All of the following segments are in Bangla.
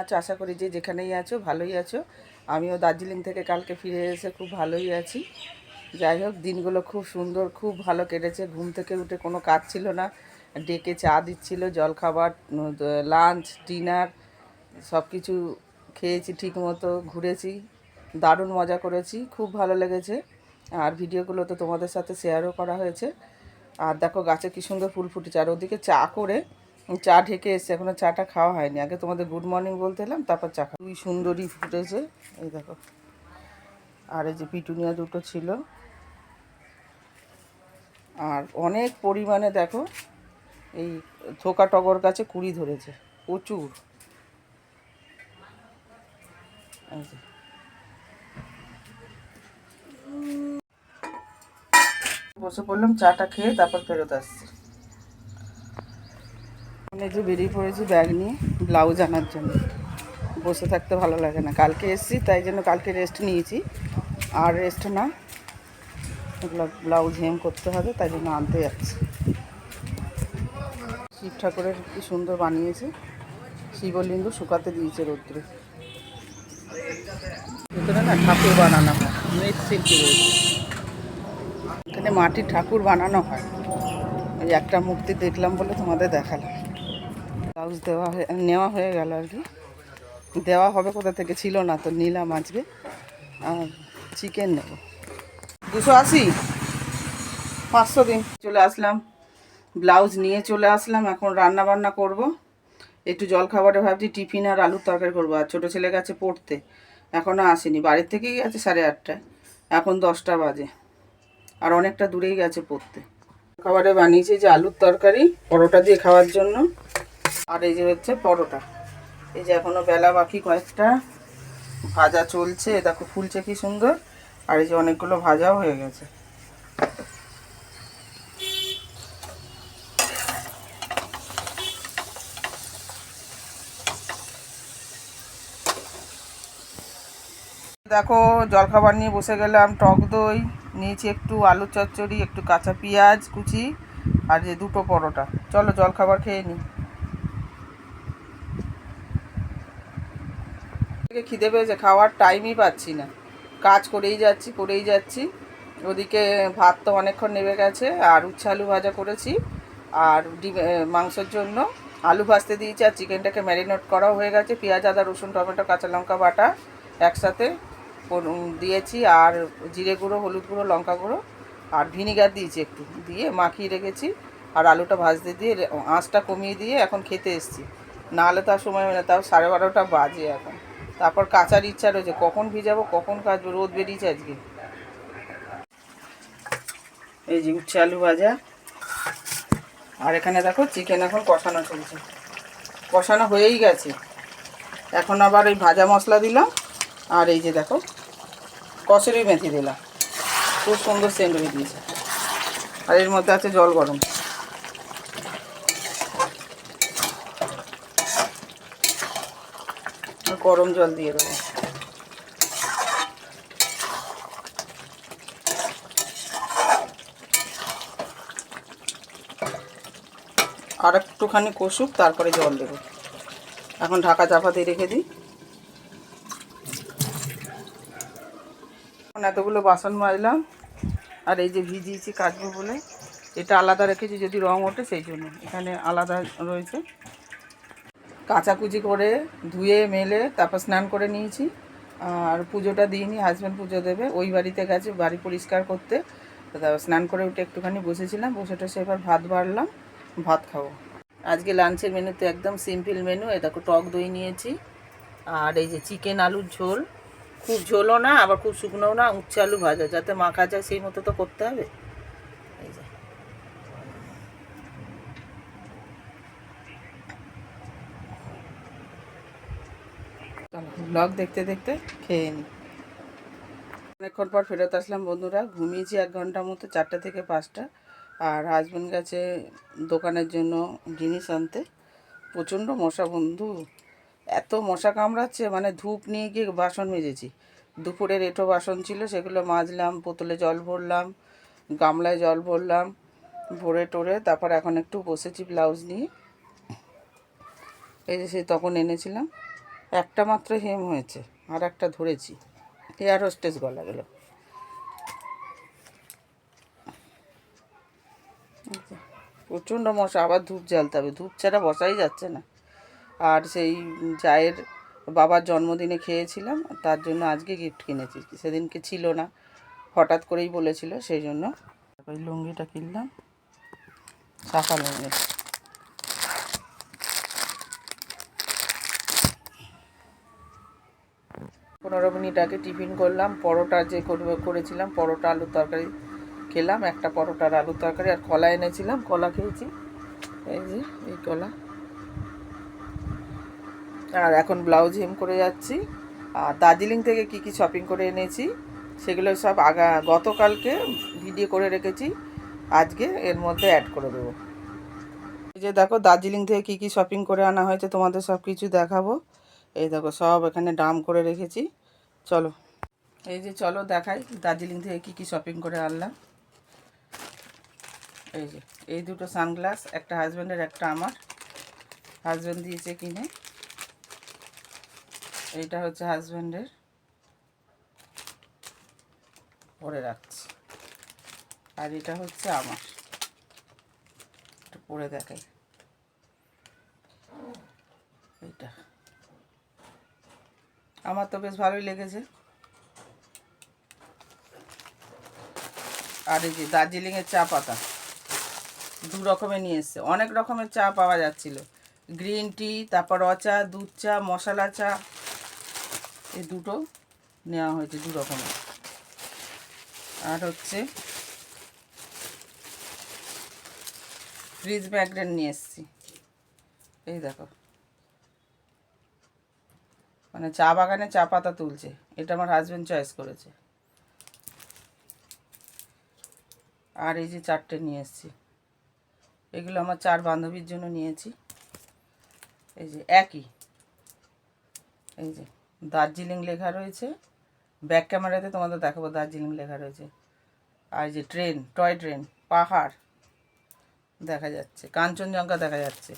আছো? আশা করি যে যেখানেই আছো ভালোই আছো। আমিও দার্জিলিং থেকে কালকে ফিরে এসে খুব ভালোই আছি। যাই হোক, দিনগুলো খুব সুন্দর, খুব ভালো কেটেছে। ঘুম থেকে উঠে কোনো কাজ ছিল না, ডেকে চা দিচ্ছিল, জলখাবার, লাঞ্চ, ডিনার সব কিছু খেয়েছি, ঠিক মতো ঘুরেছি, দারুণ মজা করেছি, খুব ভালো লেগেছে। আর ভিডিওগুলো তো তোমাদের সাথে শেয়ারও করা হয়েছে। আর দেখো গাছে কী সুন্দর ফুল ফুটেছে। আর ওদিকে চা করে চা ঢেকে এসছে, এখনও চাটা খাওয়া হয়নি। আগে তোমাদের গুড মর্নিং বলতে এলাম, তারপর চা খাওয়া। দুই সুন্দরী ফুটেছে, এই দেখো। আর এই যে পিটুনিয়া দুটো ছিল। আর অনেক পরিমাণে দেখো এই থোকা টগর গাছে কুড়ি ধরেছে প্রচুর। এই যে বসে পড়লাম, চাটা খেয়ে তারপর ফেরত আসছি। মানে যে বেরিয়ে পড়েছি ব্যাগ নিয়ে ব্লাউজ আনার জন্য। বসে থাকতে ভালো লাগে না, কালকে এসছি তাই জন্য কালকে রেস্ট নিয়েছি। আর রেস্ট না, ব্লাউজ হেম করতে হবে, তাই জন্য আনতে যাচ্ছি। শিব ঠাকুরের কি সুন্দর বানিয়েছে, শিবলিঙ্গ শুকাতে দিয়েছে রৌদ্রে। ভিতরে না ঠাকুর বানানো হয়, মৃৎশিল্পী রয়েছে এখানে, মাটির ঠাকুর বানানো হয়। ওই একটা মূর্তি দেখলাম বলে তোমাদের দেখালাম। ব্লাউজ নেওয়া হয়ে গেল আর কি। দেওয়া হবে কোথা থেকে, ছিল না তো নিলাম আজকে। আর চিকেন নেব 280, 500 দিন। চলে আসলাম, ব্লাউজ নিয়ে চলে আসলাম। এখন রান্না বান্না করব। একটু জল খাবারে ভাবছি টিফিন আর আলুর তরকারি করবো। আর ছোটো ছেলে গেছে পড়তে, এখনও আসেনি। বাড়ির থেকেই গেছে 8:30টায়, এখন 10টা বাজে। আর অনেকটা দূরেই গেছে পড়তে। খাবারে বানিয়েছি যে আলুর তরকারি পরোটা দিয়ে খাওয়ার জন্য। আর এই যে হচ্ছে পরোটা। এই যে এখনও বেলা বাকি কয়েকটা, ভাজা চলছে, দেখো ফুলছে কি সুন্দর। আর এই যে অনেকগুলো ভাজাও হয়ে গেছে। দেখো জলখাবার নিয়ে বসে গেলাম। টক দই নিয়েছি, একটু আলু চচ্চড়ি, একটু কাঁচা পেঁয়াজ কুচি, আর যে দুটো পরোটা। চলো জলখাবার খেয়ে নিই। খিদে পেয়েছে, খাওয়ার টাইমই পাচ্ছি না, কাজ করেই যাচ্ছি। ওদিকে ভাত তো অনেকক্ষণ নেমে গেছে। আর উচ্ছে আলু ভাজা করেছি। আর মাংসের জন্য আলু ভাজতে দিয়েছি। আর চিকেনটাকে ম্যারিনেট করাও হয়ে গেছে। পেঁয়াজ, আদা, রসুন, টমেটো, কাঁচা লঙ্কা বাটা একসাথে দিয়েছি। আর জিরে গুঁড়ো, হলুদ গুঁড়ো, লঙ্কা গুঁড়ো আর ভিনিগার দিয়েছি একটু, দিয়ে মাখিয়ে রেখেছি। আর আলুটা ভাজতে দিয়ে আঁচটা কমিয়ে দিয়ে এখন খেতে এসেছি। নাহলে তো আর সময় হয় না, তাও 12:30টা বাজে এখন। তারপর কাচার ইচ্ছা রয়েছে, কখন ভিজাবো কখন কাচবো, রোদ বেরিয়েছে আজকে। এই যে উচ্ছে আলু ভাজা। আর এখানে দেখো চিকেন এখন কষানো চলছে, কষানো হয়েই গেছে। এখন আবার এই ভাজা মশলা দিলাম। আর এই যে দেখো কসুরি মেথি দিলাম, খুব সুন্দর সেন্ট হয়ে দিয়েছে। আর এর মধ্যে আছে জল গরম। গরম জল দিয়ে দেবো। আর একটুখানি কষুক, তারপরে জল দেবো। এখন ঢাকা চাপা দিয়ে রেখে দিই। এখন এতগুলো বাসন মাজলাম। আর এই যে ভিজিয়েছি কাচবো বলে, এটা আলাদা রেখেছি যদি রং ওঠে সেই জন্য, এখানে আলাদা রয়েছে। কাচাকুচি করে ধুয়ে মেলে তারপর স্নান করে নিয়েছি। আর পুজোটা দিইনি, হাজব্যান্ড পুজো দেবে, ওই বাড়িতে গেছে বাড়ি পরিষ্কার করতে। তারপর স্নান করে উঠে একটুখানি বসেছিলাম, বসে টসে এবার ভাত বাড়লাম, ভাত খাবো। আজকে লাঞ্চের মেনুতে একদম সিম্পল মেনু। এই দেখো টক দই নিয়েছি। আর এই যে চিকেন আলুর ঝোল, খুব ঝোলও না আবার খুব শুকনোও না, উচ্ছে আলু ভাজা, যাতে মাখা যায় সেই মতো তো করতে হবে। এই যে ব্লগ দেখতে দেখতে খেয়ে নিই। অনেকক্ষণ পর ফেরত আসলাম বন্ধুরা। ঘুমিয়েছি 1 ঘন্টা মতো, 4টা থেকে 5টা। আর হাজব্যান্ড গেছে দোকানের জন্য জিনিস আনতে। প্রচণ্ড মশা বন্ধু, এত মশা কামড়াচ্ছে, মানে ধূপ নিয়ে গিয়ে বাসন মেজেছি। দুপুরের এঁটো বাসন ছিল সেগুলো মাজলাম, বোতলে জল ভরলাম, গামলায় জল ভরলাম, ভরে টোরে তারপর এখন একটু বসেছি ব্লাউজ নিয়ে। এই যে সেই তখন এনেছিলাম, একটা মাত্র হেম হয়েছে, আর একটা ধরেছি, এয়ার হোস্টেস গলা গেল। প্রচণ্ড মশা, আবার ধূপ জ্বালতে হবে, ধূপ ছাড়া বসাই যাচ্ছে না। আর সেই জায়ের বাবার জন্মদিনে খেয়েছিলাম, তার জন্য আজকে গিফট কিনেছি, সেদিনকে ছিল না, হঠাৎ করেই বলেছিল, সেই জন্য ওই লুঙ্গিটা কিনলাম, শাখা লুঙ্গি। 15 মিনিট আগে টিফিন করলাম, পরোটা যে করেছিলাম, পরোটা আলুর তরকারি খেলাম, একটা পরোটার আলুর তরকারি, আর কলা এনেছিলাম, কলা খেয়েছি, এই যে এই কলা। আর এখন ব্লাউজ হেম করে যাচ্ছি। আর দার্জিলিং থেকে কি কি শপিং করে এনেছি সেগুলো সব গতকালকে ভিডিও করে রেখেছি, আজকে এর মধ্যে অ্যাড করে দেবো। এই যে দেখো দার্জিলিং থেকে কি কি শপিং করে আনা হয়েছে, তোমাদের সব কিছু দেখাবো। এই দেখো সব এখানে ডাম করে রেখেছি, চলো। এই যে চলো দেখাই দার্জিলিং থেকে কি কি শপিং করে আনলাম। এই যে এই দুটো সানগ্লাস, একটা হাজব্যান্ডের, একটা আমার, হাজব্যান্ড দিয়েছে কিনে। এইটা হচ্ছে হাজব্যান্ডের, পরে রাখছি। আর এটা হচ্ছে আমার, এটা পরে দেখাই। এইটা আমার তো বেশ ভালোই লেগেছে। আর এই যে দার্জিলিংয়ের চা পাতা, 2 রকমের নিয়ে এসছে, অনেক রকমের চা পাওয়া যাচ্ছিল, গ্রিন টি, তারপর চা, দুধ চা, মশলা চা, এই দুটো নেওয়া হয়েছে 2 রকমের। আর হচ্ছে ফ্রিজ ম্যাগনেট নিয়ে এসেছি, এই দেখো, মানে চা বাগানে চা পাতা তুলছে, এটা আমার হাজব্যান্ড চয়েস করেছে। আর এই যে 4টে নিয়ে এসেছি, এগুলো আমার 4 বান্ধবীর জন্য নিয়েছি। এই যে একই, এই যে দার্জিলিং লেখা রয়েছে, ব্যাক ক্যামেরাতে তোমাদের দেখাবো, দার্জিলিং লেখা রয়েছে। আর যে ট্রেন, টয় ট্রেন, পাহাড় দেখা যাচ্ছে, কাঞ্চনজঙ্ঘা দেখা যাচ্ছে।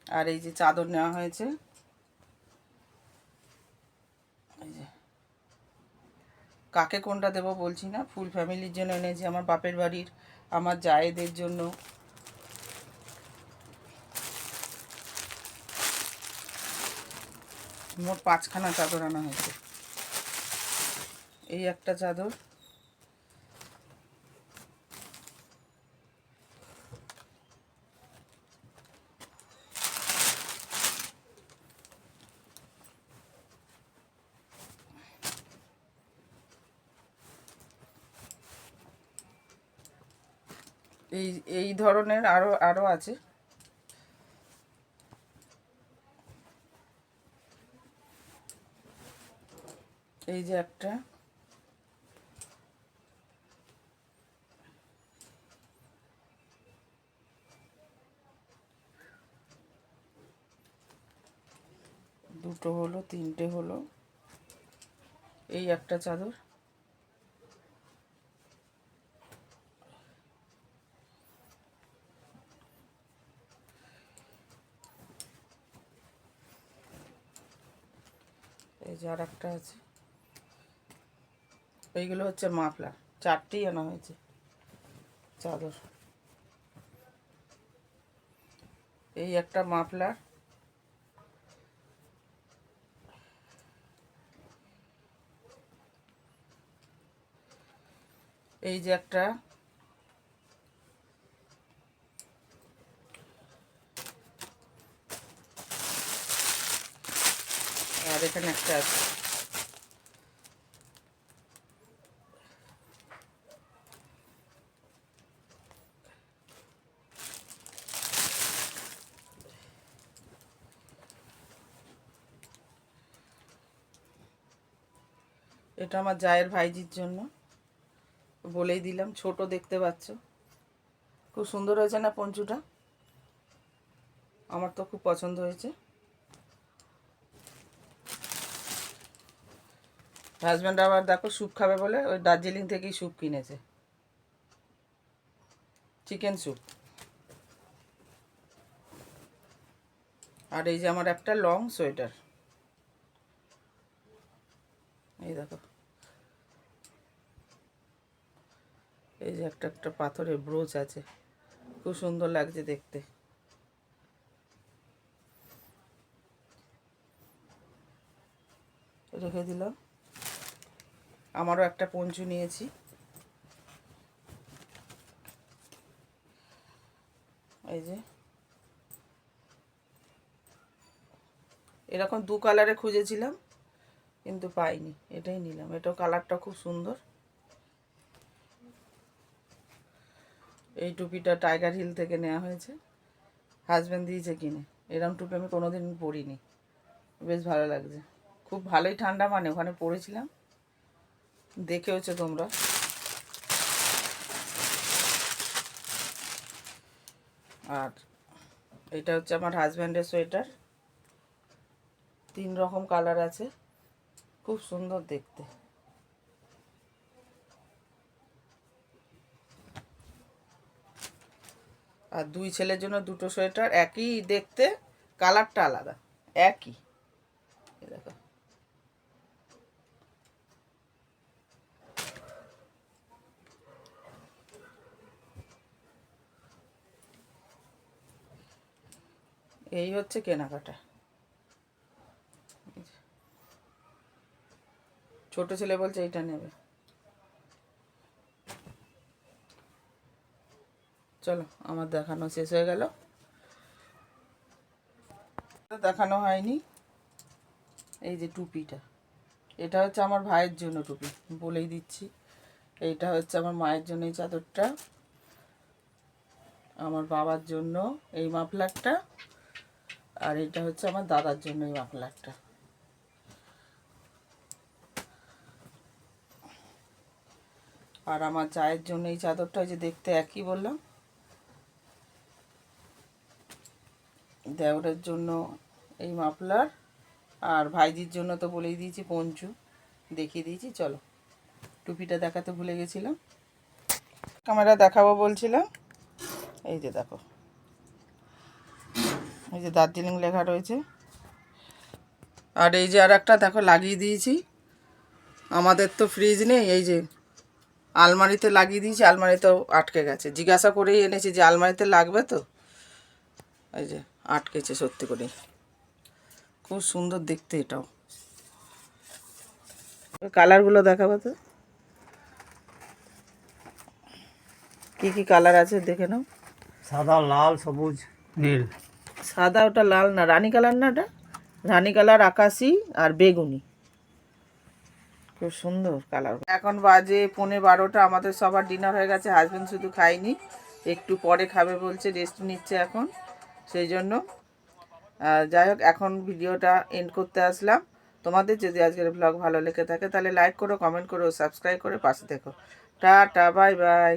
আর এই যে চাদর নেওয়া হয়েছে, এই যে কাকে কোনটা দেবো বলছি না, ফুল ফ্যামিলির জন্য এনেছি, আমার বাপের বাড়ির, আমার জায়েদের জন্য। মোট 5খানা চাদর আনা হয়েছে। এই একটা চাদর, এই এই ধরনের আরও আরও আছে। এই যে একটা, দুটো হলো, 3টে হলো। এই একটা চাদর, এই যে আর একটা আছে। এইগুলো হচ্ছে মাফলার, 4টেই আনা হয়েছে চাদর। এই একটা মাফলার, এই যে একটা, আর এখানে একটা আছে। এটা আমার জায়ের ভাইজির জন্য, বলেই দিলাম, ছোট দেখতে পাচ্ছ, খুব সুন্দর হয়েছে না পঞ্চুটা, আমার তো খুব পছন্দ হয়েছে। হাজব্যান্ড আবার দেখো স্যুপ খাবে বলে ওই দার্জিলিং থেকেই স্যুপ কিনেছে, চিকেন স্যুপ। আর এই যে আমার একটা লং সোয়েটার, এই দেখো, এই যে একটা একটা পাথরের ব্রোচ আছে, খুব সুন্দর লাগছে দেখতে। রেখে দিলাম। আমারও একটা পঞ্চু নিয়েছি, এই যে এরকম 2 কালারে খুঁজেছিলাম কিন্তু পাইনি, এটাই নিলাম। এটাও কালারটা খুব সুন্দর। এই টুপিটা টাইগার হিল থেকে নেওয়া হয়েছে, হাজব্যান্ড দিয়েছে কিনে। এরকম টুপি আমি কোনোদিন পরিনি, বেশ ভালো লাগছে। খুব ভালোই ঠান্ডা, মানে ওখানে পরেছিলাম, দেখেওছো তোমরা। আর এটা হচ্ছে আমার হাজব্যান্ডের সোয়েটার, 3 রকম কালার আছে, খুব সুন্দর দেখতে। আর 2 ছেলের জন্য 2টো সোয়েটার, একই দেখতে, কালারটা আলাদা, একই। দেখো, এই হচ্ছে কেনাকাটা। ছোট ছেলে বলছে এইটা নেবে। চলো, আমার দেখানো শেষ হয়ে গেল। দেখানো হয়নি, এই যে টুপিটা, এটা হচ্ছে আমার ভাইয়ের জন্য টুপি, বলেই দিচ্ছি। এইটা হচ্ছে আমার মায়ের জন্য এই চাদরটা, আমার বাবার জন্য এই মাফলারটা, আর এটা হচ্ছে আমার দাদার জন্য এই মাফলারটা। আর আমার চায়ের জন্য এই চাদরটা, যে দেখতে একই বললাম। দেওরের জন্য এই মাফলার, আর ভাইজির জন্য তো বলেই দিয়েছি পঞ্চু, দেখিয়ে দিয়েছি। চলো, টুপিটা দেখাতে ভুলে গেছিলাম, ক্যামেরা দেখাবো বলছিলাম। এই যে দেখো, এই যে দার্জিলিং লেখা রয়েছে। আর এই যে আর একটা দেখো লাগিয়ে দিয়েছি, আমাদের তো ফ্রিজ নেই, এই যে আলমারিতে লাগিয়ে দিয়েছি, আলমারিতেও আটকে গেছে। জিজ্ঞাসা করেই এনেছি যে আলমারিতে লাগবে তো, এই যে আটকেছে সত্যি করেই, খুব সুন্দর দেখতে। এটাও কালারগুলো দেখাবো তো, কি কি কালার আছে দেখে নাও। সাদা, লাল, সবুজ, নীল। সাদা ওটা লাল না, রানী কালার না, ওটা রানী কালার, আকাশি আর বেগুনি, খুব সুন্দর কালার। এখন বাজে 11:15, আমাদের সবার ডিনার হয়ে গেছে, হাজব্যান্ড শুধু খায়নি, একটু পরে খাবে বলছে, রেস্ট নিচ্ছে এখন, সেই জন্য। যাই হোক, এখন ভিডিওটা এন্ড করতে আসলাম। তোমাদের যদি আজকের ব্লগ ভালো লেগে থাকে তাহলে লাইক করো, কমেন্ট করো, সাবস্ক্রাইব করে পাশে থেকো। Tata, bye bye.